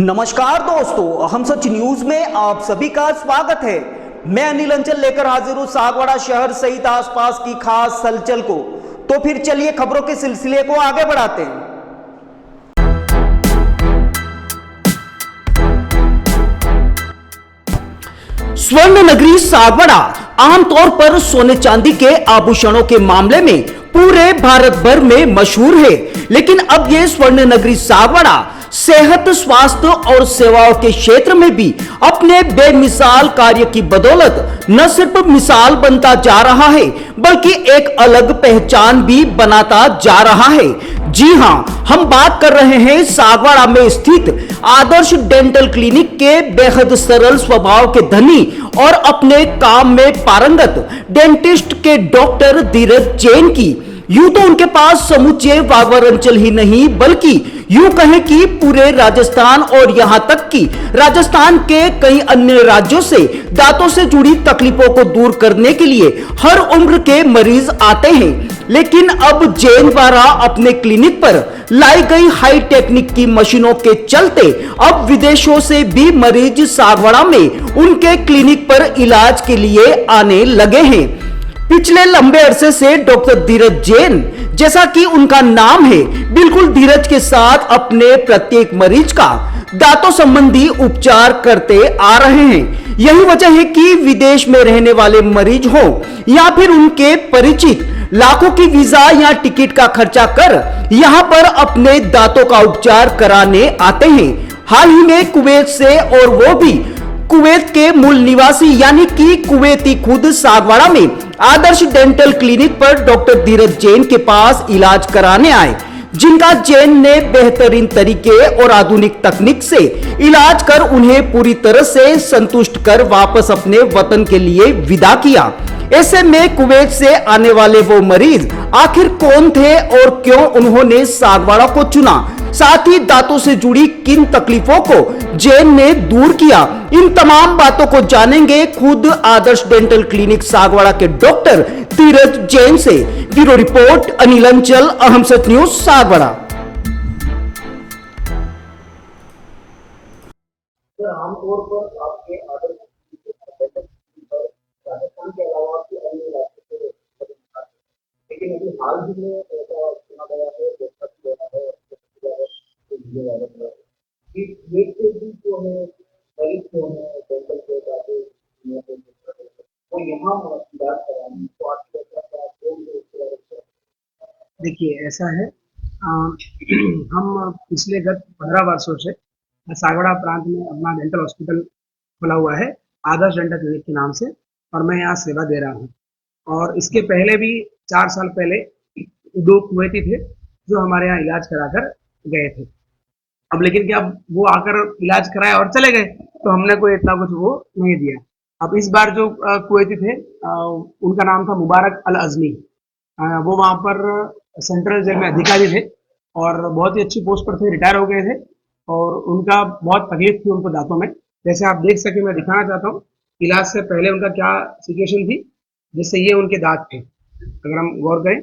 नमस्कार दोस्तों, हम सच न्यूज में आप सभी का स्वागत है। मैं अनिल अंचल लेकर हाजिर हूं सागवाड़ा शहर सहित आसपास की खास हलचल को। तो फिर चलिए खबरों के सिलसिले को आगे बढ़ाते हैं। स्वर्ण नगरी सागवाड़ा आमतौर पर सोने चांदी के आभूषणों के मामले में पूरे भारत भर में मशहूर है, लेकिन अब यह स्वर्ण नगरी सागवाड़ा सेहत, स्वास्थ्य और सेवाओं के क्षेत्र में भी अपने बेमिसाल कार्य की बदौलत न सिर्फ मिसाल बनता जा रहा है, बल्कि एक अलग पहचान भी बनाता जा रहा है। जी हां, हम बात कर रहे हैं सागवाड़ा में स्थित आदर्श डेंटल क्लिनिक के बेहद सरल स्वभाव के धनी और अपने काम में पारंगत डेंटिस्ट के डॉक्टर धीरज जैन की। यूं तो उनके पास समूचे वागड़ अंचल ही नहीं, बल्कि यूं कहें कि पूरे राजस्थान और यहां तक कि राजस्थान के कई अन्य राज्यों से दांतों से जुड़ी तकलीफों को दूर करने के लिए हर उम्र के मरीज आते हैं। लेकिन अब जैन द्वारा अपने क्लिनिक पर लाई गई हाई टेक्निक की मशीनों के चलते अब विदेशों से भी मरीज सागवाड़ा में उनके क्लिनिक पर इलाज के लिए आने लगे हैं। पिछले लंबे अरसे से डॉक्टर धीरज जैन, जैसा कि उनका नाम है, बिल्कुल धीरज के साथ अपने प्रत्येक मरीज का दांतों संबंधी उपचार करते आ रहे हैं। यही वजह है कि विदेश में रहने वाले मरीज हो या फिर उनके परिचित लाखों की वीजा या टिकट का खर्चा कर यहां पर अपने दांतों का उपचार कराने आते हैं। हाल ही में कुवैत से, और वो भी कुवैत के मूल निवासी यानी कि कुवैती खुद सागवाड़ा में आदर्श डेंटल क्लिनिक पर डॉक्टर धीरज जैन के पास इलाज कराने आए, जिनका जैन ने बेहतरीन तरीके और आधुनिक तकनीक से इलाज कर उन्हें पूरी तरह से संतुष्ट कर वापस अपने वतन के लिए विदा किया। ऐसे में कुवैत से आने वाले वो मरीज आखिर कौन थे और क्यों उन्होंने सागवाड़ा को चुना, साथ ही दांतों से जुड़ी किन तकलीफों को जैन ने दूर किया, इन तमाम बातों को जानेंगे खुद आदर्श डेंटल क्लिनिक सागवाड़ा के डॉक्टर धीरज जैन से। ब्यूरो रिपोर्ट अनिल अंचल, अहम सच न्यूज सागवाड़ा। आमतौर पर आपके आदर्श राजस्थान के अलावा आपके अन्य राज्यों से, लेकिन अभी हाल ही में ऐसा सुना गया है कि वेट के भी जो है मरीज जो है डेंटल के जाते वो यहाँ इलाज कराने तो आपकी देखिए ऐसा है, हम पिछले गत 15 वर्षों से सागवाड़ा प्रांत में अपना डेंटल हॉस्पिटल खुला हुआ है आदर्श डेंटल क्लिनिक के नाम से, और मैं यहाँ सेवा दे रहा हूँ। और इसके पहले भी 4 साल पहले 2 कुवैती थे जो हमारे यहाँ इलाज कराकर गए थे। अब लेकिन क्या वो आकर इलाज कराए और चले गए, तो हमने कोई इतना कुछ वो नहीं दिया। अब इस बार जो कुवैती थे, उनका नाम था मुबारक अल अजमी। वो वहाँ पर सेंट्रल जेल में अधिकारी थे और बहुत ही अच्छी पोस्ट पर थे, रिटायर हो गए थे, और उनका बहुत तकलीफ थी उनको दांतों में। जैसे आप देख सके, मैं दिखाना चाहता हूँ इलाज से पहले उनका क्या सिचुएशन थी। जैसे ये उनके दांत थे, अगर हम गौर करें,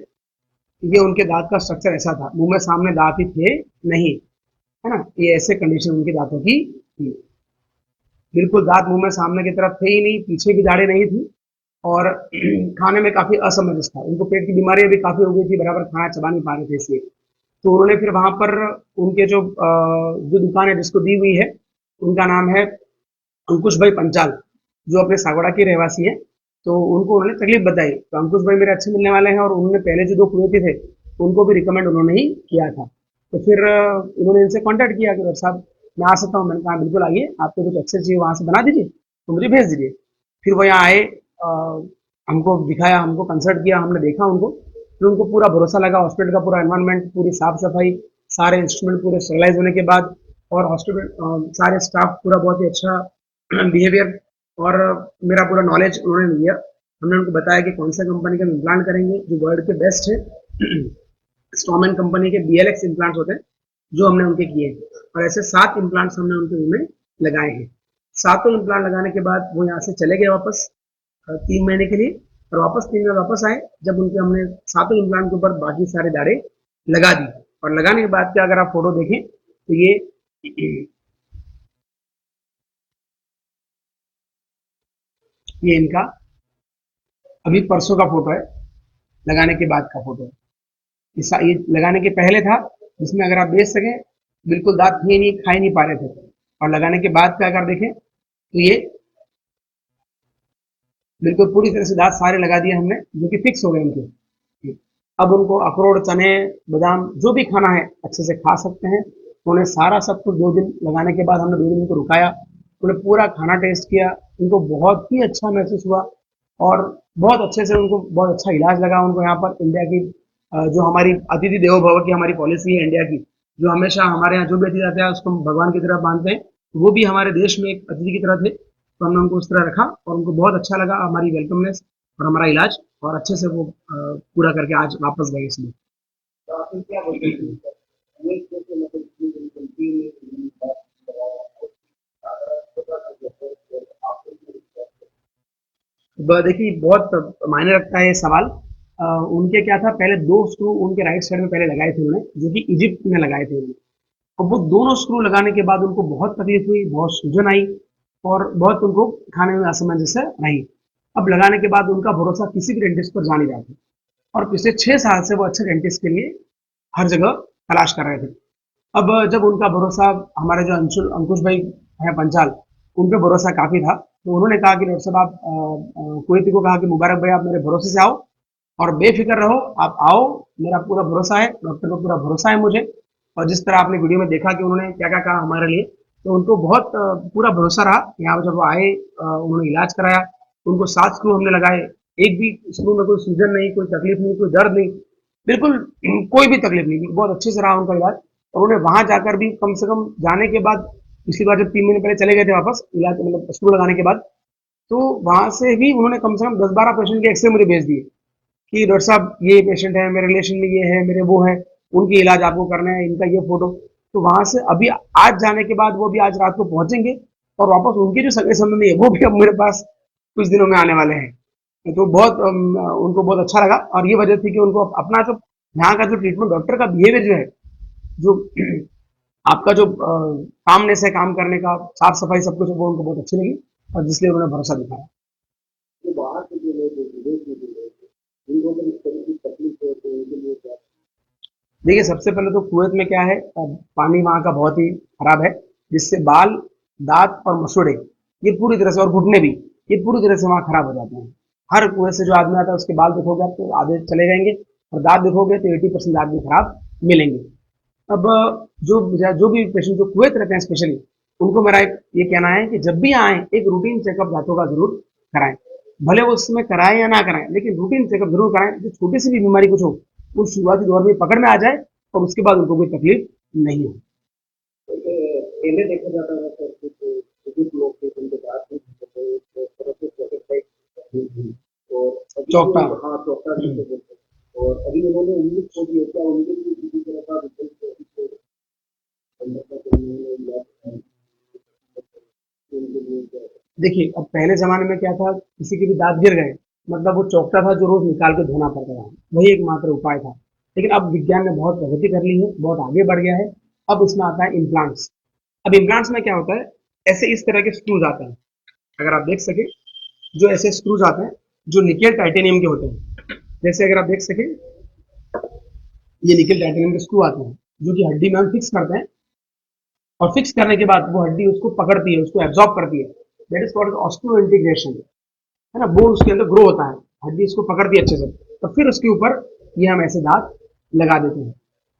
ये उनके दांत का स्ट्रक्चर ऐसा था, मुंह में सामने दांत ही थे नहीं, है ना। ये ऐसे कंडीशन उनके दांतों की थी, बिल्कुल दांत मुंह में सामने की तरफ थे ही नहीं, पीछे भी दाढ़ी नहीं थी, और खाने में काफी असमंजस था। उनको पेट की बीमारियां भी काफी हो गई थी, बराबर खाना चबा नहीं पा रहे थे इसलिए। तो उन्होंने फिर वहां पर उनके जो दुकान है जिसको दी हुई है, उनका नाम है अंकुश भाई पंचाल, जो अपने सागवाड़ा के रहवासी है। तो उनको उन्होंने तकलीफ बताई, तो अंकुश भाई मेरे अच्छे मिलने वाले हैं, और उन्होंने पहले जो 2 कुवैती थे उनको भी रिकमेंड उन्होंने ही किया था। तो फिर उन्होंने इनसे कॉन्टैक्ट किया कि डॉक्टर साहब मैं आ सकता हूँ। मैंने कहा बिल्कुल आइए, आपको कुछ एक्सेस चाहिए वहाँ से बना दीजिए, तो मुझे भेज दीजिए। फिर वो यहाँ आए, हमको दिखाया, हमको कंसल्ट किया, हमने देखा उनको, फिर उनको पूरा भरोसा लगा। हॉस्पिटल का पूरा एनवायरनमेंट, पूरी साफ सफाई, सारे इंस्ट्रूमेंट पूरे स्टेरलाइज होने के बाद, और हॉस्पिटल सारे स्टाफ पूरा बहुत ही अच्छा बिहेवियर, और मेरा पूरा नॉलेज उन्होंने लिया। हमने उनको बताया कि कौन सा कंपनी का इम्प्लांट करेंगे जो वर्ल्ड के बेस्ट है। स्टॉमन कंपनी के BLX इम्प्लांट्स होते हैं जो हमने उनके किए हैं, और ऐसे 7 इम्प्लांट्स हमने उनके मुंह में लगाए हैं। 7 इम्प्लांट लगाने के बाद वो यहाँ से चले गए वापस 3 महीने के लिए, और वापस 3 महीने वापस आए, जब उनके हमने 7 इम्प्लांट के ऊपर बाकी सारे दाढ़े लगा दी। और लगाने के बाद क्या, अगर आप फोटो देखें तो ये ये इनका अभी परसों का फोटो है, लगाने के बाद का फोटो है। ये लगाने के पहले था, जिसमें अगर आप देख सकें बिल्कुल दांत थे नहीं, खा ही नहीं पा रहे थे। और लगाने के बाद का अगर देखें तो ये बिल्कुल पूरी तरह से दांत सारे लगा दिए हमने, जो कि फिक्स हो गए इनके। अब उनको अखरोट, चने, बादाम जो भी खाना है अच्छे से खा सकते हैं। उन्हें सारा सब कुछ 2 दिन लगाने के बाद हमने 2 दिन उनको रुकाया, उन्हें पूरा खाना टेस्ट किया, उनको बहुत ही अच्छा महसूस हुआ और बहुत अच्छे से उनको बहुत अच्छा इलाज लगा उनको यहाँ पर। इंडिया की जो हमारी अतिथि देवो भव की हमारी पॉलिसी है इंडिया की, जो हमेशा हमारे यहाँ जो भी अतिथि आते हैं उसको हम भगवान की तरह मानते हैं, वो भी हमारे देश में एक अतिथि की तरह थे। तो हमने उनको उस तरह रखा और उनको बहुत अच्छा लगा हमारी वेलकमनेस और हमारा इलाज, और अच्छे से वो पूरा करके आज वापस गए इसमें। तो आपने क्या बोलते हैं अनेक जैसे मतलब इतनी कंट्री में इतनी बात कराया देखिए बहुत मायने रखता है ये सवाल। उनके क्या था, पहले 2 स्क्रू उनके राइट साइड में पहले लगाए थे उन्होंने, जो कि इजिप्ट में लगाए थे उन्होंने। अब वो दोनों स्क्रू लगाने के बाद उनको बहुत तकलीफ हुई, बहुत सूजन आई और बहुत उनको खाने में असमंजस रही। अब लगाने के बाद उनका भरोसा किसी भी डेंटिस्ट पर जा नहीं रहा था और पिछले 6 साल से वो अच्छे डेंटिस्ट के लिए हर जगह तलाश कर रहे थे। अब जब उनका भरोसा हमारे जो अंकुश भाई हैं पंचाल, उन पे भरोसा काफ़ी था, तो उन्होंने कहा कि डॉक्टर साहब आप कुवैती को कहा कि मुबारक भाई आप मेरे भरोसे से आओ और बेफिक्र रहो, आप आओ, मेरा पूरा भरोसा है, डॉक्टर को पूरा भरोसा है मुझे। और जिस तरह आपने वीडियो में देखा कि उन्होंने क्या क्या कहा हमारे लिए, तो उनको बहुत पूरा भरोसा रहा। यहाँ पर जब वो आए, उन्होंने इलाज कराया, उनको 7 स्क्रू हमने लगाए, एक भी स्क्रू में कोई सूजन नहीं, कोई तकलीफ नहीं, कोई दर्द नहीं, बिल्कुल कोई भी तकलीफ नहीं, बहुत अच्छे से रहा उनका इलाज। और उन्हें वहां जाकर भी कम से कम जाने के बाद, पिछली बार जब 3 महीने पहले चले गए थे वापस इलाज मतलब स्क्रू लगाने के बाद, तो वहां से भी उन्होंने कम से कम 10-12 पेशेंट के एक्सरे मुझे भेज दिए कि डॉक्टर साहब ये पेशेंट है, मेरे रिलेशन में ये है, मेरे वो है, उनकी इलाज आपको करना है, इनका ये फोटो। तो वहां से अभी आज जाने के बाद वो भी आज रात को पहुंचेंगे और वापस उनके जो सगे संबंधी है वो भी अब मेरे पास कुछ दिनों में आने वाले हैं। तो बहुत उनको बहुत अच्छा लगा और ये वजह थी कि उनको अपना जो यहाँ का जो ट्रीटमेंट, डॉक्टर का बिहेवियर जो है, जो आपका जो कामनेस है काम करने का, साफ सफाई सब कुछ, वो उनको बहुत अच्छी लगी और जिसलिए उन्होंने भरोसा दिखाया। जो बाहर से जो लोग हैं, विदेश में जो लोग हैं, उनको अगर इस तरह की तकलीफ हो तो उनके लिए क्या? देखिए सबसे पहले तो कुवैत में क्या है, पानी वहाँ का बहुत ही खराब है, जिससे बाल, दांत और मसूड़े ये पूरी तरह से, और घुटने भी, ये पूरी तरह से वहाँ खराब हो जाते हैं। हर कुएं से जो आदमी आता है उसके बाल देखोगे आप तो आधे चले जाएंगे और दांत देखोगे तो 80% दांत भी खराब मिलेंगे। अब जो जो भी पेशेंट जो कुवैत रहते हैं स्पेशली, उनको मेरा एक ये कहना है कि जब भी आए एक रूटीन चेकअप दांतों का जरूर कराएं। भले वो उसमें कराएं या ना कराएं, लेकिन रूटीन चेकअप जरूर कराएं। जो छोटी सी भी बीमारी कुछ हो, वो शुरुआती दौर में पकड़ में आ जाए और उसके बाद उनको कोई तकलीफ नहीं हो। पहले देखा जाता था सर कुछ बुजुर्ग लोग थे जिनके दांत नहीं होते थे, तो तरह से चौकट और अभी चौकटा। हाँ चौकटा जिसे बोलते हैं, और अभी उन्होंने इंग्लिश को दिया, क्या उनके लिए किसी तरह का विकल्प अंदर का कोई उन्होंने इलाज उनके लिए क्या है? देखिए अब पहले जमाने में क्या था, किसी के भी दांत गिर गए मतलब वो चौकटा था जो रोज निकाल के धोना पड़ता था, वही एकमात्र उपाय था। लेकिन अब विज्ञान ने बहुत प्रगति कर ली है, बहुत आगे बढ़ गया है। अब इसमें आता है इम्प्लांट्स। अब इम्प्लांट्स में क्या होता है, ऐसे इस तरह के स्क्रूज आते हैं, अगर आप देख सके, जो ऐसे स्क्रूज आते हैं जो निकेल टाइटेनियम के होते हैं। जैसे अगर आप देख सके, ये निकेल टाइटेनियम के स्क्रू आते हैं जो कि हड्डी में हम फिक्स करते हैं और फिक्स करने के बाद वो हड्डी उसको पकड़ती है, उसको एब्जॉर्ब करती है। That is called osteo integration, है ना। बोन उसके अंदर ग्रो होता है, हड्डी इसको पकड़ती है अच्छे से, तो फिर उसके ऊपर ये हम ऐसे दांत लगा देते हैं।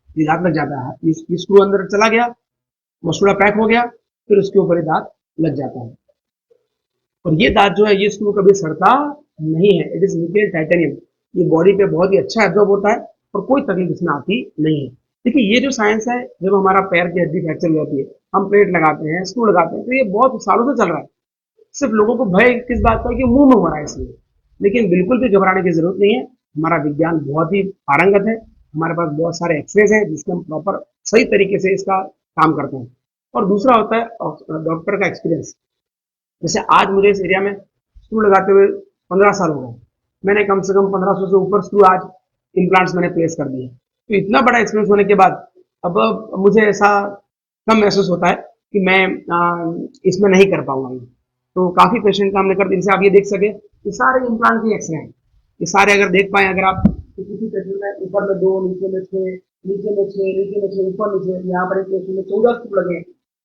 ये दांत लग जाता है, ये स्क्रू अंदर चला गया, मसूड़ा पैक हो गया, फिर उसके ऊपर ये दांत लग जाता है। और ये दांत जो है, ये स्क्रू कभी सड़ता नहीं है, इट इज निकेल टाइटेनियम। ये बॉडी पे बहुत ही अच्छा एब्जॉर्ब होता है और कोई तकलीफ इसमें आती नहीं है। देखिए ये जो साइंस है, जब हमारा पैर की हड्डी फ्रैक्चर हो जाती है, हम प्लेट लगाते हैं, स्क्रू लगाते हैं, तो ये बहुत सालों से चल रहा है। सिर्फ लोगों को भय किस बात का है कि मुंह में हो रहा है इसलिए, लेकिन बिल्कुल भी घबराने की जरूरत नहीं है। हमारा विज्ञान बहुत ही पारंगत है, हमारे पास बहुत सारे एक्सरेज हैं जिसके हम प्रॉपर सही तरीके से इसका काम करते हैं। और दूसरा होता है डॉक्टर का एक्सपीरियंस। जैसे आज मुझे इस एरिया में स्क्रू लगाते हुए 15 साल हो गए, मैंने कम से कम 1500 से ऊपर स्क्रू आज इम्प्लांट्स मैंने प्लेस कर दिए। तो इतना बड़ा एक्सपीरियंस होने के बाद अब मुझे ऐसा कम महसूस होता है कि मैं इसमें नहीं कर पाऊंगा। तो काफी पेशेंट का हमने कर दिया। जैसे आप ये देख सके, ये सारे इम्प्लांट के एक्सरे हैं, ये सारे अगर देख पाए अगर आप, तो किसी पेशेंट में ऊपर में 2, नीचे में 6, नीचे में 6, नीचे में 6, ऊपर नीचे, यहाँ पर एक पेशेंट में 14 स्क्रू लगे,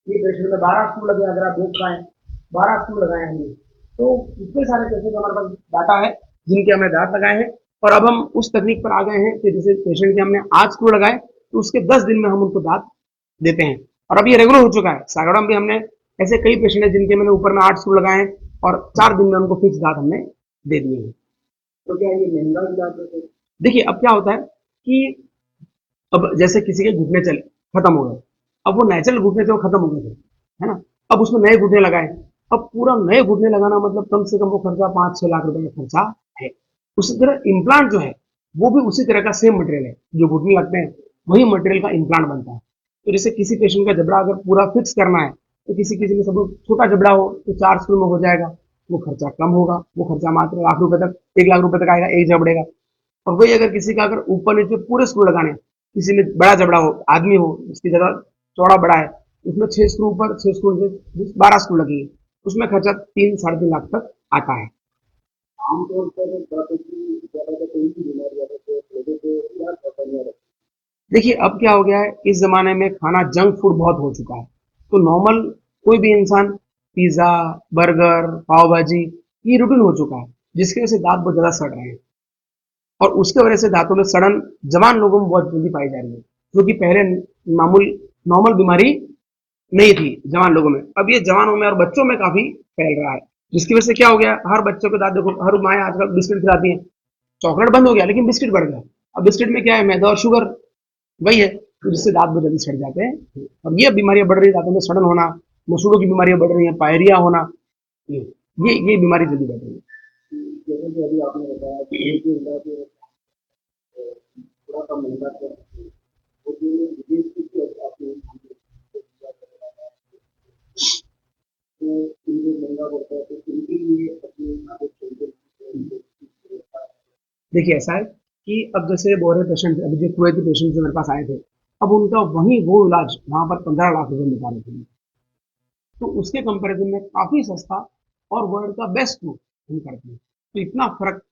ये पेशेंट में 12 स्क्रू लगे, अगर आप देख पाए 12 स्क्रू लगाए हमने। तो इतने सारे पेशेंट हमारे पास डाटा है जिनके हमने दांत लगाए हैं। और अब हम उस तकनीक पर आ गए हैं कि जैसे पेशेंट के हमने 8 स्क्रू लगाए, तो उसके 10 दिन में हम उनको दांत देते हैं, और अब ये रेगुलर हो चुका है। सागवाड़ा में भी हमने ऐसे कई पेशेंट हैं जिनके मैंने ऊपर में 8 स्क्रू लगाए हैं और 4 दिन में उनको फिक्स दांत हमने दे दिए हैं। तो क्या ये महंगा इलाज है? देखिए अब क्या होता है कि अब जैसे किसी के घुटने चले खत्म हो गए, अब वो नेचुरल घुटने थे वो खत्म हो गए थे, है ना, अब उसमें नए घुटने लगाए, अब पूरा नए घुटने लगाना मतलब कम से कम वो खर्चा 5-6 लाख रुपए का खर्चा है। उसी तरह इम्प्लांट जो है वो भी उसी तरह का सेम मटेरियल है, जो घुटने लगते हैं वही मटेरियल का इम्प्लांट बनता है। तो जैसे किसी पेशेंट का जबड़ा अगर पूरा फिक्स करना है, तो किसी किसी में सब छोटा जबड़ा हो तो 4 स्क्रू में हो जाएगा, वो खर्चा कम होगा, वो खर्चा मात्र लाख रुपए तक, 1 लाख रुपए तक आएगा एक जबड़े का। और वही अगर किसी का अगर ऊपर नीचे पूरे स्क्रू लगाने, किसी में बड़ा जबड़ा हो, आदमी हो, उसकी जगह चौड़ा बड़ा है, उसमें 6 स्क्रू ऊपर 6 स्क्रू नीचे 12 स्क्रू लगेंगे, उसमें खर्चा 3-3.5 लाख तक आता है। आमतौर पर दांतों की ज्यादातर कोई भी बीमारी आने से लोगों को इलाज पता नहीं रहता। देखिए अब क्या हो गया है, इस जमाने में खाना जंक फूड बहुत हो चुका है, तो नॉर्मल कोई भी इंसान पिज्जा, बर्गर, पाव भाजी, ये रूटीन हो चुका है, जिसकी वजह से दांत बहुत ज्यादा सड़ रहे हैं। और उसके वजह से दांतों में सड़न जवान लोगों में बहुत जल्दी पाई जा रही है, जो कि पहले मामूल नॉर्मल बीमारी नहीं थी जवान लोगों में, अब ये जवानों में और बच्चों में काफी फैल रहा है। जिसकी वजह से क्या हो गया, हर बच्चों के दांत देखो, हर माएँ आजकल बिस्किट खिलाती हैं, चॉकलेट बंद हो गया लेकिन बिस्किट बढ़ गया। अब बिस्किट में क्या है, मैदा और शुगर, वही है, तो जिससे दांत बहुत जल्दी सड़ जाते हैं। अब ये बीमारियां बढ़ रही है, दांतों में सड़न होना, मसूड़ों की बीमारियां बढ़ रही हैं, पायरिया होना, ये ये बीमारी जल्दी बढ़ रही है। जैसे कि अभी आपने बताया कि एक ही इलाज थोड़ा सा महंगा था, वो जो विदेश की आपने तो इनको महंगा पड़ता है, तो इनके लिए अपने आगे चलते देखिए ऐसा है कि अब जैसे बोरे पेशेंट, अभी जो कुएं के पेशेंट जो मेरे पास आए थे, अब उनका वही वो इलाज वहां पर 15 लाख रुपए बता रहे थे, तो उसके कंपैरिजन में काफी सस्ता और वर्ल्ड का बेस्ट फूड हम करते हैं। तो इतना फर्क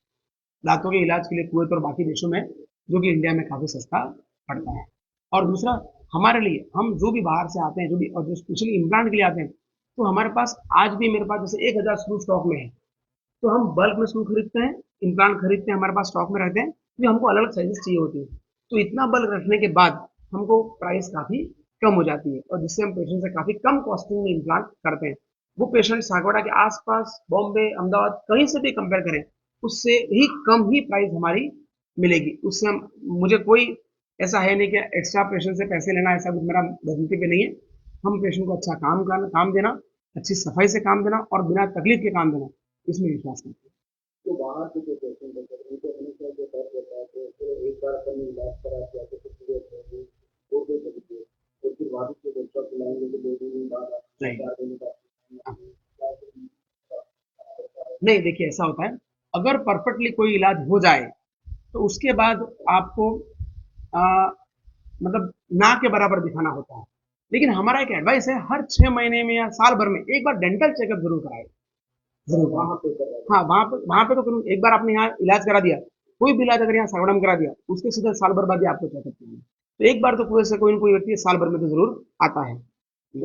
दांतों के इलाज के लिए कुवैत और बाकी देशों में, जो कि इंडिया में काफी सस्ता पड़ता है। और दूसरा, हमारे लिए हम जो भी बाहर से आते हैं, जो भी और जो स्पेशली इम्प्लांट के लिए आते हैं, तो हमारे पास आज भी मेरे पास जैसे 1000 स्क्रू स्टॉक में है, तो हम बल्क में स्क्रू खरीदते हैं, इम्प्लांट खरीदते हैं, हमारे पास स्टॉक में रहते हैं, जो हमको अलग अलग साइजेस चाहिए होती है। तो इतना बल्क रखने के बाद हमको प्राइस काफी कम हो जाती है, और जिससे हम पेशेंट से काफी कम कॉस्टिंग में इम्प्लांट करते हैं। वो पेशेंट सागवाड़ा के आसपास बॉम्बे, अहमदाबाद कहीं से भी कंपेयर करें, उससे ही कम ही प्राइस हमारी मिलेगी। उससे हम, मुझे कोई ऐसा है नहीं कि एक्स्ट्रा पेशेंट से पैसे लेना, ऐसा कुछ मेरा राजनीति पे नहीं है। हम पेशेंट को अच्छा काम करना, काम देना, अच्छी सफाई से काम देना और बिना तकलीफ के काम देना, इसमें विश्वास करते हैं। तो बाहर के जो पेशेंट होते हैं उनको हमेशा जो डर रहता है कि चलो एक बार अपन ने इलाज करा दिया तो कुछ हुआ तो वो कोई तरीके और फिर वापस से डॉक्टर बुलाएंगे तो 2 दिन बाद आप नहीं 4 दिन बाद नहीं, देखिए ऐसा होता है, अगर परफेक्टली कोई इलाज हो जाए तो उसके बाद आपको आ, मतलब ना के बराबर दिखाना होता है। लेकिन हमारा एक एडवाइस है, हर 6 महीने में या साल भर में एक बार डेंटल चेकअप जरूर कराए, जरूर वहाँ कराए। पे कर रहा है। हाँ, वहां पे तो करूँ, एक बार आपने यहाँ इलाज करा दिया, कोई भी इलाज अगर यहाँ सागवाड़ा में करा दिया, उसके सीधे साल भर बाद ही आपको चेकअप करना है। तो एक बार तो कोई से कोई ना कोई व्यक्ति साल भर में तो जरूर आता है,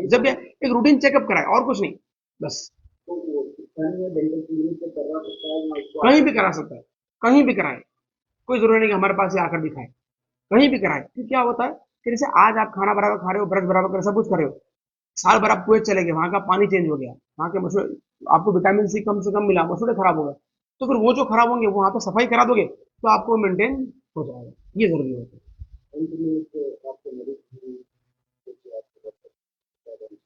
जब ये एक रूटीन चेकअप कराए और कुछ नहीं, बस। तो वो स्थानीय डेंटल क्लिनिक से करवा सकता है या उसको कहीं भी करा सकता है, कहीं भी कराए, कोई जरूरी नहीं कि हमारे पास ही आकर दिखाए, कहीं भी कराए। फिर क्या होता है कि जैसे आज आप खाना बराबर खा रहे हो, ब्रश बराबर कर सब कुछ कर रहे हो, साल भर आप कुवैत चले गए, वहां का पानी चेंज हो गया, वहां के मसूड़े, आपको विटामिन सी कम से कम मिला, मसूड़े खराब हो गए, तो फिर वो जो खराब होंगे वहां पे सफाई करा दोगे तो आपको मेंटेन हो जाएगा, ये जरूरी होता है। अंत में एक आपको मरीज की कुछ आपको बता दें।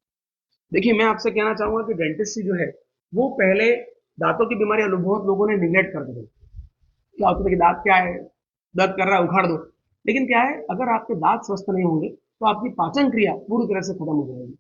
देखिए मैं आपसे कहना चाहूंगा कि डेंटिस्ट जो है वो पहले दांतों की बीमारी बहुत लोगों ने निगलेक्ट कर दी। क्या होता है कि दांत क्या है, दर्द कर रहा है उखाड़ दो, लेकिन क्या है, अगर आपके दांत स्वस्थ नहीं होंगे तो आपकी पाचन क्रिया पूरी तरह से खत्म हो जाएगी।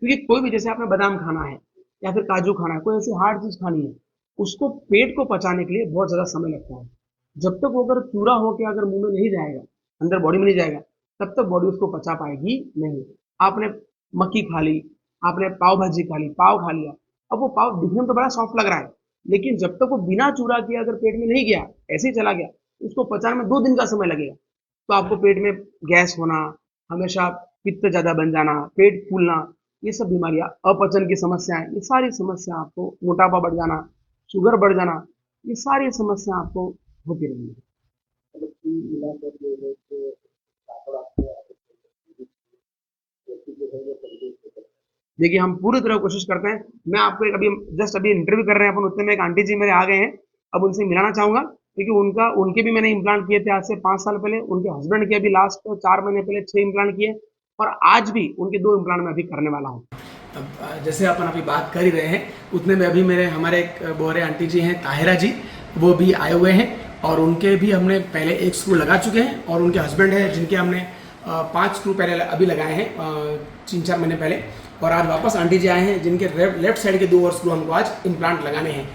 क्योंकि कोई भी, जैसे आपने बादाम खाना है या फिर काजू खाना है, कोई ऐसी हार्ड चीज खानी है, उसको पेट को पचाने के लिए बहुत ज्यादा समय लगता है। जब तक वो अगर चूरा होकर अगर मुंह में नहीं जाएगा, अंदर बॉडी में नहीं जाएगा, तब तक बॉडी उसको पचा पाएगी नहीं। आपने मक्की खा ली, आपने पाव भाजी खा ली, पाव खा लिया, अब वो पाव दिखने में तो बड़ा सॉफ्ट लग रहा है, लेकिन जब तक वो बिना चूरा किए अगर पेट में नहीं गया, ऐसे ही चला गया, उसको पचाने में 2 दिन का समय लगेगा। तो आपको पेट में गैस होना, हमेशा पित्त ज़्यादा बन जाना, पेट फूलना, ये सब बीमारियाँ, अपचन की समस्याएँ, ये सारी समस्या आपको, मोटापा बढ़ जाना, शुगर बढ़ जाना, ये सारी समस्या आपको होती रहेंगी। मतलब कुल मिलाकर जो है तो कापड़ आपको व्यक्ति जो है वो तंदुरुस्त होता है। देखिए हम पूरी तरह कोशिश करते हैं। मैं आपको एक अभी इंटरव्यू कर रहे हैं अपन, उतने में एक आंटी जी मेरे आ गए हैं। अब उनसे मिलाना चाहूंगा क्योंकि उनके भी मैंने इम्प्लांट किए थे आज से 5 साल पहले। उनके हस्बैंड के अभी लास्ट 4 महीने पहले 6 इम्प्लांट किए और आज भी उनके 2 इम्प्लांट मैं अभी करने वाला हूँ। अब जैसे अपन अभी बात कर ही रहे हैं, उतने में अभी हमारे एक बोरे आंटी जी हैं, ताहिरा जी, वो भी आए हुए हैं और उनके भी हमने पहले एक स्क्रू लगा चुके हैं और उनके हस्बैंड है जिनके हमने 5 स्क्रू पहले अभी लगाए हैं 3-4 महीने पहले, और आज वापस आंटी जी आए हैं जिनके लेफ्ट साइड के 2 और स्क्रू हमको आज इम्प्लांट लगाने हैं।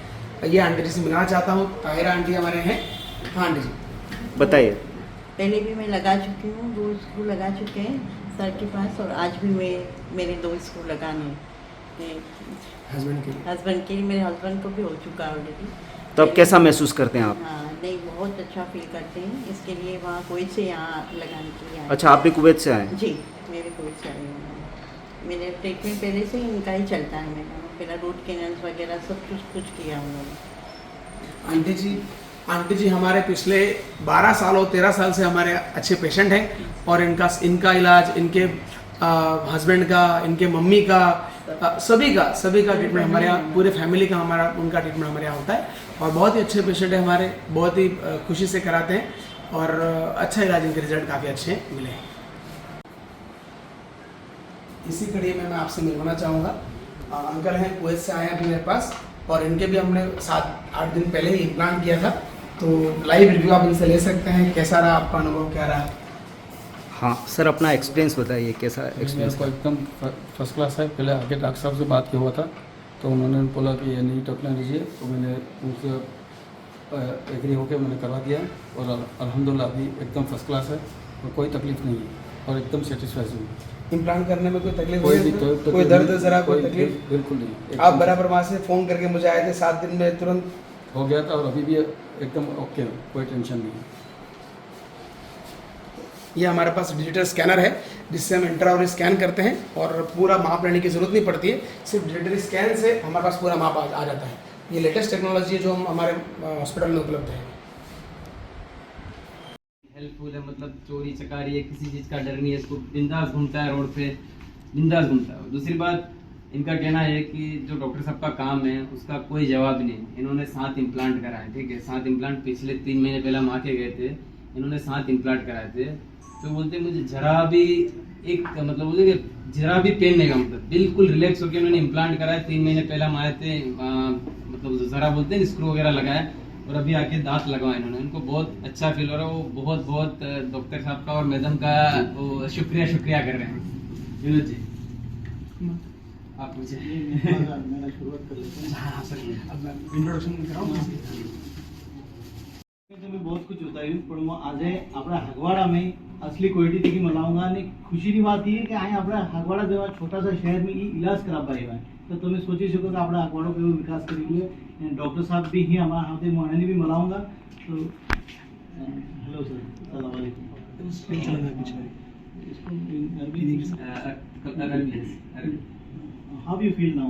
ये आंटी जी से मिलाना चाहता हूँ। ताहिरा आंटी हमारे हैं। हाँ आंटी जी बताइए। पहले भी मैं लगा चुकी हूँ, 2 स्क्रू लगा चुके हैं सर के पास, और आज भी मेरे 2 स्क्रू लगाने हैं हस्बैंड के लिए। हस्बैंड के लिए। मेरे हस्बैंड को भी हो चुका है ऑलरेडी। तो अब कैसा महसूस करते हैं आप? हाँ नहीं, बहुत अच्छा फील करते हैं। इसके लिए वहाँ कुवैत से यहाँ लगाने के लिए आए। अच्छा, आप भी कुवैत से आए? जी, मेरे कुवैत से आए हैं। मेरे ट्रीटमेंट पहले से ही इनका ही चलता है। मैंने पहले रूट कैनल्स वगैरह सब कुछ किया उन्होंने। आंटी जी हमारे पिछले 12 साल और 13 साल से हमारे अच्छे पेशेंट हैं और इनका इलाज, इनके हस्बैंड का, इनके मम्मी का, सभी का ट्रीटमेंट हमारे यहाँ, पूरे फैमिली का उनका ट्रीटमेंट हमारे यहाँ होता है और बहुत ही अच्छे पेशेंट हैं हमारे, बहुत ही खुशी से कराते हैं और अच्छा इलाज, इनके रिजल्ट काफ़ी अच्छे मिले हैं। इसी कड़ी में मैं आपसे मिलवाना चाहूँगा। अंकल हैं, कुवैत से आए हैं अभी मेरे पास और इनके भी हमने 7-8 दिन पहले ही इम्प्लांट किया था, तो लाइव रिव्यू आप इनसे ले सकते हैं। कैसा रहा आपका अनुभव, क्या रहा? हाँ सर, अपना एक्सपीरियंस बताइए, कैसा एक्सपीरियंस? मेरे को एकदम फर्स्ट क्लास है। पहले आगे डॉक्टर साहब से बात किया हुआ था तो उन्होंने बोला कि ये नहीं टोकना लीजिए, तो मैंने उनसे एग्री होकर मैंने करवा दिया और अल्हम्दुलिल्लाह अभी एकदम फर्स्ट क्लास है और कोई तकलीफ नहीं है और एकदम सेटिस्फाइड हूँ। इम्प्लांट करने में कोई तकलीफ कोई हुई? भी कोई दर्द जरा कोई तकलीफ? बिल्कुल नहीं। आप बराबर वहाँ से फ़ोन करके मुझे आए थे, 7 दिन में तुरंत हो गया था और अभी भी एकदम ओके है, कोई टेंशन नहीं है। ये हमारे पास डिजिटल स्कैनर है जिससे हम इंट्राऑर स्कैन करते हैं और पूरा माप लेने की ज़रूरत नहीं पड़ती है, सिर्फ डिजिटल स्कैन से हमारे पास पूरा माप आ जाता है। ये लेटेस्ट टेक्नोलॉजी है जो हमारे हॉस्पिटल में उपलब्ध है। हेल्पफुल है, मतलब चोरी चकारी है, किसी चीज़ का डर नहीं है, इसको बिंदास घूमता है रोड पे, बिंदास घूमता है। दूसरी बात, इनका कहना है कि जो डॉक्टर साहब का काम है उसका कोई जवाब नहीं। इन्होंने 7 इम्प्लांट कराए, ठीक है, 7 इम्प्लांट पिछले 3 महीने पहले हम आके गए थे, इन्होंने 7 इम्प्लांट कराए थे। तो बोलते मुझे जरा भी मतलब बोलते कि जरा भी पेन नहीं का, मतलब बिल्कुल रिलैक्स होकर उन्होंने इम्प्लांट कराए। 3 महीने पहले हम आए थे, मतलब जरा बोलते हैं स्क्रू वगैरह लगाए और अभी आके दांत लगवाए इन्होंने। उनको बहुत अच्छा फील हो रहा है। वो बहुत डॉक्टर साहब का और मैडम का वो शुक्रिया कर रहे हैं। विनोद जी आप मुझे मैं शुरुआत कर लेते हैं। हाँ सर, अब मैं इंट्रोडक्शन कराऊँ। તમે બહુ કુછ બતાવ્યું પણ હું આજે આપણા હગવાડામાં असली क्वालिटी देखी मनाऊंगा અને ખુશીની વાત એ કે અહીંયા આપણા હગવાડા જેવા छोटा सा शहर में ये इलाज करा पाए है तो તમે सोची શકો કે આપણા હગવાડો કેવો વિકાસ કરી રહ્યો ડોક્ટર સાહેબ भी ही हमारा हाथे मोहनी भी मनाऊंगा। तो हेलो सर, अस्सलाम वालेकुम। How you feel now?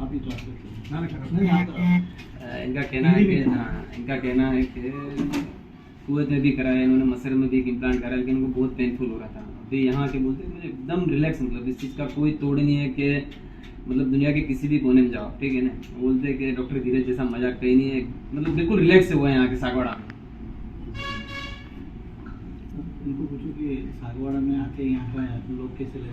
आप ही ट्रांसलेट इनका कहना है कि कुवैत में भी कराया, इन्होंने मसर में भी एक इम्प्लांट कराया, लेकिन उनको बहुत पेनफुल हो रहा था। अभी यहाँ के बोलते मुझे एकदम रिलैक्स, मतलब इस चीज़ का कोई तोड़ नहीं है कि मतलब दुनिया के किसी भी कोने में जाओ, ठीक है ना, बोलते हैं कि डॉक्टर धीरज जैसा मजाक कहीं नहीं है, मतलब बिल्कुल रिलैक्स हुआ है यहाँ के सागवाड़ा में। उनको पूछो कि सागवाड़ा में आके यहाँ का लोग कैसे लगे।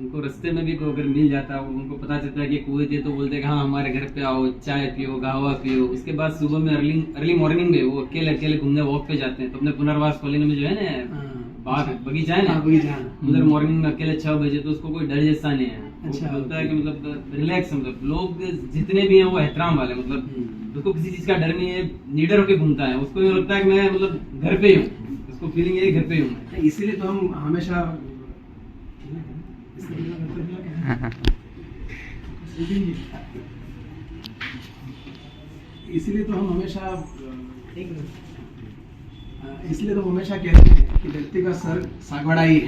उनको रास्ते में भी कोई अगर मिल जाता, उनको पता चलता है कि कुवैत है, तो बोलते हैं कि हाँ हमारे घर पे आओ, चाय पियो, कहवा पियो। उसके बाद सुबह में अर्ली मॉर्निंग में वो अकेले घूमने वॉक पे जाते हैं। तो अपने पुनर्वास कॉलोनी में जो है ना बाग बगीचा है ना, उधर मॉर्निंग में अकेले 6 बजे, तो उसको कोई डर जैसा नहीं है। अच्छा, बोलता है कि मतलब रिलैक्स, मतलब लोग जितने भी हैं वो एहतराम वाले, मतलब उसको किसी चीज का डर नहीं है, निडर होकर घूमता है। उसको ये लगता है कि मैं मतलब घर पे ही हूँ, उसको फीलिंग है घर पे ही हूँ। इसीलिए तो हम हमेशा इसलिए तो हम हमेशा कहते हैं कि व्यक्ति का सर सागवाड़ा ही है,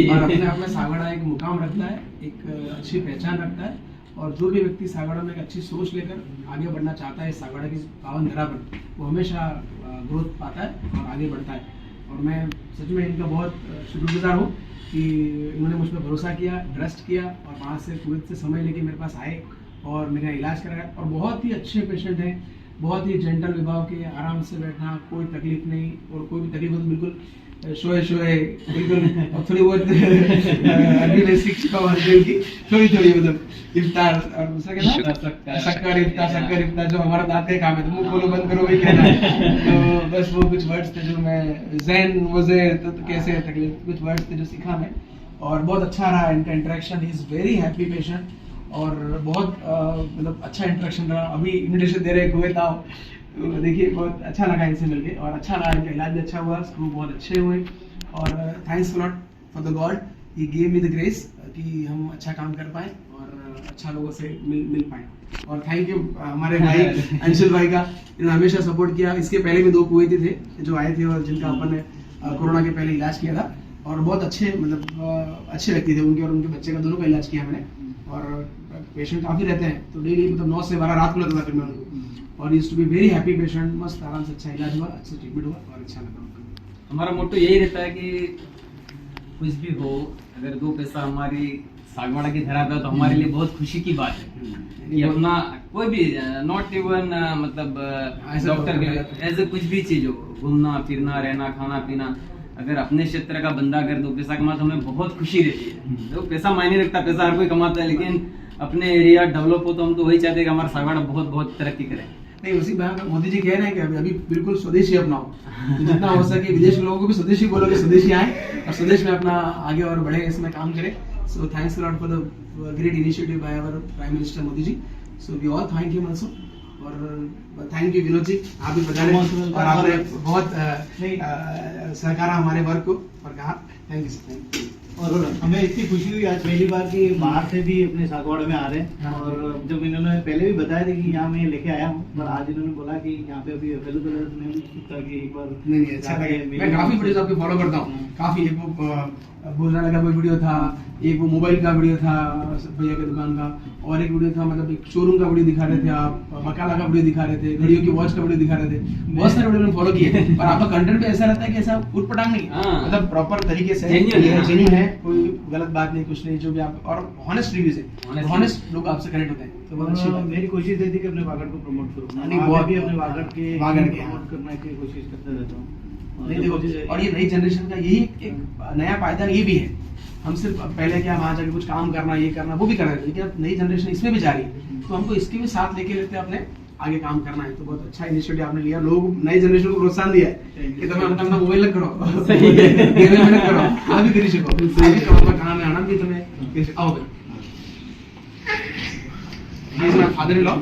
और अपने आप में सागवाड़ा एक मुकाम रखता है, एक अच्छी पहचान रखता है। और जो भी व्यक्ति सागवाड़ा में एक अच्छी सोच लेकर आगे बढ़ना चाहता है सागवाड़ा की पावन धरा पर, वो हमेशा ग्रोथ पाता है और आगे बढ़ता है। और मैं सच में इनका बहुत शुक्रगुजार हूँ कि इन्होंने मुझ पर भरोसा किया, ट्रस्ट किया, और वहाँ से कुवैत से समय लेके मेरे पास आए और मेरा इलाज कराया। और बहुत ही अच्छे पेशेंट हैं, बहुत ही जेंटल विभाग के, आराम से बैठना, कोई तकलीफ नहीं, और कोई भी तकलीफ हो तो बिल्कुल शोए बिल्कुल, और थोड़ी बहुत अभी में शिक्षा की थोड़ी मतलब इफ्तार, और दूसरा क्या शक्कर इफ्तार जो हमारा दाते काम है, तो मुंह खोलो बंद करो वही कहना है। तो बस वो कुछ वर्ड्स थे जो मैं जैन वजे तो कैसे तकलीफ, कुछ वर्ड्स थे जो सीखा मैं, और बहुत अच्छा रहा इनका interaction. He is very happy patient, और बहुत मतलब अच्छा इंटरेक्शन रहा। अभी इन्विटेशन दे रहे कुवैत आओ, तो देखिए बहुत अच्छा लगा इनसे मिलके, और अच्छा लगा, इनका इलाज भी अच्छा हुआ, स्क्रू बहुत अच्छे हुए, और thanks lot for the God, he give me the grace कि हम अच्छा काम कर पाए और अच्छा लोगों से मिल पाए। और थैंक यू हमारे भाई अंशुल भाई का, इन्होंने हमेशा सपोर्ट किया। इसके पहले भी 2 कुवैती थे जो आए थे और जिनका अपन ने कोरोना के पहले इलाज किया था, और बहुत अच्छे मतलब अच्छे व्यक्ति थे, उनके और उनके बच्चे का दोनों का इलाज किया मैंने। और पेशेंट काफ़ी रहते हैं, तो डेली मतलब 9 से 12 रात को लगता था फिर मैं उनको, और used to be very happy patient. मस्त आराम से अच्छा इलाज हुआ, अच्छा ट्रीटमेंट हुआ, और अच्छा लगा उनको। हमारा मोटो यही रहता है कि कुछ भी हो, अगर 2 पैसा हमारी सागवाड़ा की धरा पे हो तो हमारे लिए बहुत खुशी की बात है कि अपना कोई भी नॉट इवन मतलब डॉक्टर के एज ए कुछ भी चीज हो, घूमना फिरना, रहना, खाना पीना, अगर अपने क्षेत्र का बंदा अगर 2 पैसा कमाता तो हमें बहुत खुशी रहती है। तो पैसा मायने रखता, पैसा हर कोई कमाता है, लेकिन अपने एरिया डेवलप हो तो हम तो वही चाहते हैं कि हमारा सागवाड़ा बहुत बहुत तरक्की करे। नहीं, उसी बात मोदी जी कह रहे हैं कि अभी बिल्कुल स्वदेशी अपनाओ, तो जितना हो सके विदेश के लोगों को भी स्वदेशी बोलो कि स्वदेशी आए और स्वदेश में अपना आगे और बढ़े, इसमें काम करें। So thanks a lot for the great initiative by our prime minister Modi ji. So we all thank him also, और थैंक यू विनोद जी, आप भी बता रहे और आपने बहुत सहकारा हमारे वर्क को, और कहा थैंक यू सर। और हमें इतनी खुशी हुई आज पहली बार कि बाहर से भी अपने सागवाड़ा में आ रहे हैं। और जब इन्होंने पहले भी बताया था कि यहाँ मैं लेके आया हूँ, पर आज इन्होंने बोला कि यहाँ पे अभी अवेलेबल है, तो मैं भी सोचा कि एक बार नहीं अच्छा लगे। मैं काफी वीडियोस आपके फॉलो करता हूँ, काफी एक वो बोलने लगा कोई वीडियो था, एक वो मोबाइल का वीडियो था भैया की दुकान का, और एक वीडियो था मतलब एक शोरूम का वीडियो दिखा रहे थे आप, मकाला का वीडियो दिखा रहे थे, घड़ियों की वॉच का वीडियो दिखा रहे थे, बहुत सारे वीडियो फॉलो किए। पर आपका कंटेंट भी ऐसा रहता है कि ऐसा उटपटांग नहीं, मतलब प्रॉपर तरीके से जेन्युइन है, कोई गलत बात नहीं, कुछ नहीं, जो भी आप, और हॉनेस्ट रिव्यूज है, हॉनेस्ट लोग आपसे कनेक्ट होते हैं, तो बहुत अच्छी बात है। मेरी कोशिश रहती है कि अपने वागड़ को प्रमोट करूँ, नहीं बहुत भी अपने वागड़ के प्रमोट करने की कोशिश करता रहता हूँ। नहीं देखो, और ये नई जनरेशन का यही एक नया पायदान ये भी है। हम सिर्फ पहले क्या वहाँ जाके कुछ काम करना, ये करना, वो भी कर रहे थे, लेकिन अब नई जनरेशन इसमें भी जा रही है, तो हमको इसके भी साथ लेके लेते अपने आगे काम करना है। तो बहुत अच्छा इनिशिएटिव आपने लिया, लोग नई जनरेशन को प्रोत्साहन दिया है कि तुम्हें अपना मोबाइल लग करो, सही है, गेम में मेहनत करो, आप भी करी सको, सही करो, कहाँ में आना भी तुम्हें आओगे। He is my father-in-law.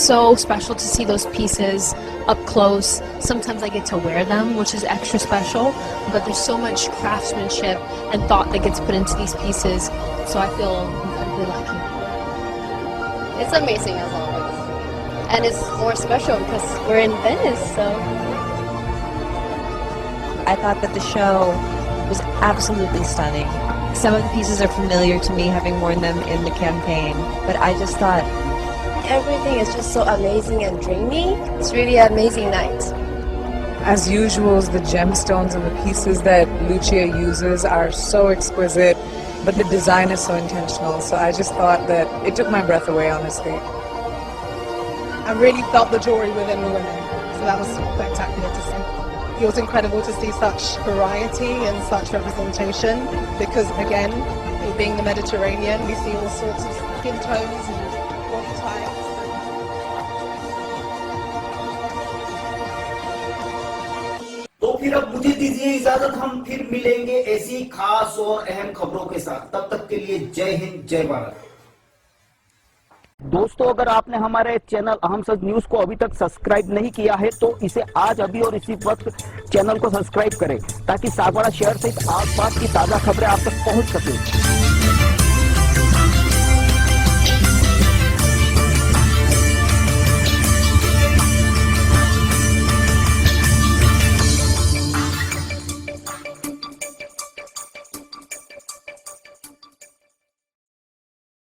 So special to see those pieces up close. Sometimes I get to wear them, which is extra special, but there's so much craftsmanship and thought that gets put into these pieces, so I feel incredibly lucky. It's amazing as always, and it's more special because we're in Venice, so. I thought that the show was absolutely stunning. Some of the pieces are familiar to me, having worn them in the campaign, but I just thought Everything is just so amazing and dreamy. It's really an amazing night. As usual, the gemstones and the pieces that Lucia uses are so exquisite, but the design is so intentional. So I just thought that it took my breath away, honestly. I really felt the jewelry within the women, so that was spectacular to see. It was incredible to see such variety and such representation because, again, it being the Mediterranean, we see all sorts of skin tones and body types. तो फिर अब मुझे दीजिए इजाजत, हम फिर मिलेंगे ऐसी खास और अहम खबरों के साथ। तब तक के लिए जय हिंद, जय भारत। दोस्तों, अगर आपने हमारे चैनल अहम सच न्यूज को अभी तक सब्सक्राइब नहीं किया है तो इसे आज अभी और इसी वक्त चैनल को सब्सक्राइब करें ताकि सागवाड़ा शहर सहित आसपास की ताजा खबरें आप तक पहुंच सके।